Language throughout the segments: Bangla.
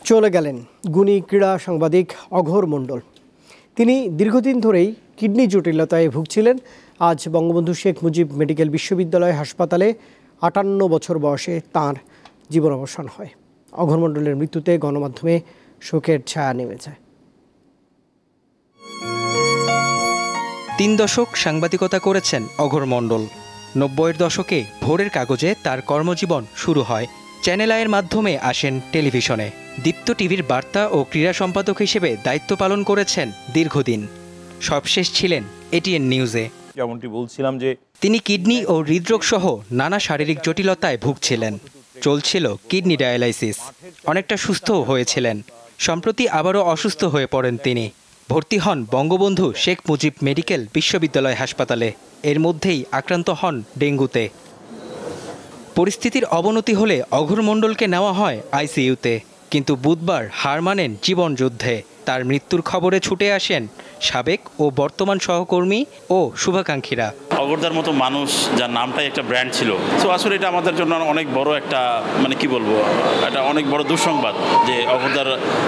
চলে গেলেন গুণী ক্রীড়া সাংবাদিক অঘোর মণ্ডল। তিনি দীর্ঘদিন ধরেই কিডনি জটিলতায় ভুগছিলেন। আজ বঙ্গবন্ধু শেখ মুজিব মেডিকেল বিশ্ববিদ্যালয় হাসপাতালে ৫৮ বছর বয়সে তাঁর জীবনাবসান হয়। অঘোর মণ্ডলের মৃত্যুতে গণমাধ্যমে শোকের ছায়া নেমে যায়। ৩ দশক সাংবাদিকতা করেছেন অঘোর মণ্ডল। ৯০-এর দশকে ভোরের কাগজে তার কর্মজীবন শুরু হয়। চ্যানেল আইয়ের মাধ্যমে আসেন টেলিভিশনে। দীপ্ত টিভির বার্তা ও ক্রীড়া সম্পাদক হিসেবে দায়িত্ব পালন করেছেন দীর্ঘদিন। সবশেষ ছিলেন এটিএন নিউজে। যেমনটি বলছিলাম যে তিনি কিডনি ও হৃদরোগ সহ নানা শারীরিক জটিলতায় ভুগছিলেন। চলছিল কিডনি ডায়ালাইসিস। অনেকটা সুস্থও হয়েছিলেন। সম্প্রতি আবারও অসুস্থ হয়ে পড়েন তিনি। ভর্তি হন বঙ্গবন্ধু শেখ মুজিব মেডিকেল বিশ্ববিদ্যালয় হাসপাতালে। এর মধ্যেই আক্রান্ত হন ডেঙ্গুতে। পরিস্থিতির অবনতি হলে অঘোর মণ্ডলকে নেওয়া হয় আইসিইউতে, কিন্তু বুধবার হার মানেন জীবনযুদ্ধে। তার মৃত্যুর খবরে ছুটে আসেন সাবেক ও বর্তমান সহকর্মী ও শুভাকাঙ্ক্ষীরা। অঘোরদার মতো মানুষ, যার নামটাই একটা ব্র্যান্ড ছিল, তো আসলে এটা আমাদের জন্য অনেক বড় একটা এটা অনেক বড় দুঃসংবাদ যে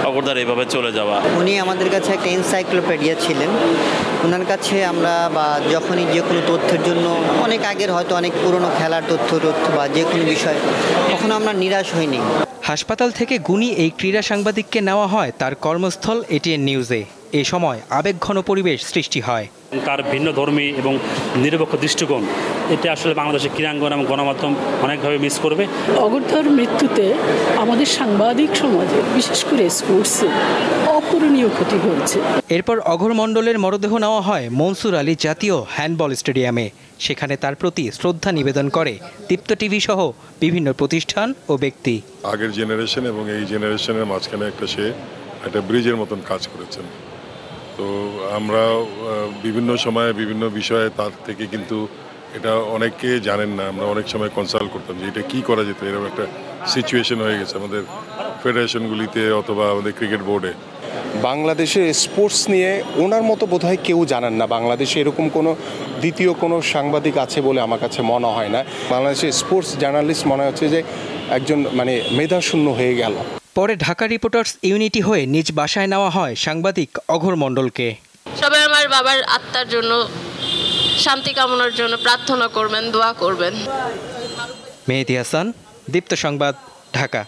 অঘোরদার এইভাবে চলে যাওয়া। উনি আমাদের কাছে একটা এনসাইক্লোপিডিয়া ছিলেন। ওনার কাছে আমরা যখনই যে কোনো তথ্যের জন্য অনেক আগের হয়তো অনেক পুরনো খেলার তথ্য বা যে কোনো বিষয়, কখনো আমরা নিরাশ হইনি। হাসপাতাল থেকে গুণী এই ক্রীড়া সাংবাদিককে নেওয়া হয় তার কর্মস্থল এটিএন নিউজে। এ সময় আবেগঘন পরিবেশ সৃষ্টি হয়। তার ভিন্নধর্মী এবং নিরপেক্ষ দৃষ্টিকোণ, এটা আসলে বাংলাদেশের ক্রীড়াঙ্গন এবং গণমাধ্যম অনেকভাবে মিস করবে। অঘোরদার মৃত্যুতে আমাদের সাংবাদিক সমাজে, বিশেষ করে স্পোর্টসে অপূরণীয় ক্ষতি হয়েছে। এরপর অঘোর মণ্ডলের মরদেহ নেওয়া হয় মনসুর আলী জাতীয় হ্যান্ডবল স্টেডিয়ামে। সেখানে তার প্রতি শ্রদ্ধা নিবেদন করে দীপ্ত টিভি সহ বিভিন্ন প্রতিষ্ঠান ও ব্যক্তি। আগের জেনারেশন এবং এই জেনারেশনের মাঝখানে একটা ব্রিজের মতন কাজ করেছেন। তো আমরা বিভিন্ন সময়ে বিভিন্ন বিষয়ে তার থেকে কিন্তু এটা অনেকে জানেন না, আমরা অনেক সময় কনসাল্ট করতাম যে এটা কী করা যেত। এরকম একটা সিচুয়েশন হয়ে গেছে আমাদের ফেডারেশনগুলিতে অথবা আমাদের ক্রিকেট বোর্ডে। বাংলাদেশের স্পোর্টস নিয়ে ওনার মতো বোধহয় কেউ জানেন না। বাংলাদেশে এরকম দ্বিতীয় কোনো সাংবাদিক আছে বলে আমার কাছে মনে হয় না। বাংলাদেশের স্পোর্টস জার্নালিস্ট মনে হচ্ছে যে একজন মেধাশূন্য হয়ে গেল। পরে ঢাকা রিপোর্টার্স ইউনিটি হয়ে নিজ বাসায় নেওয়া হয় সাংবাদিক অঘোর মণ্ডলকে। সবাই আমার বাবার আত্মার জন্য, শান্তি কামনার জন্য প্রার্থনা করবেন, দোয়া করবেন। মেহেদী হাসান, দীপ্ত সংবাদ, ঢাকা।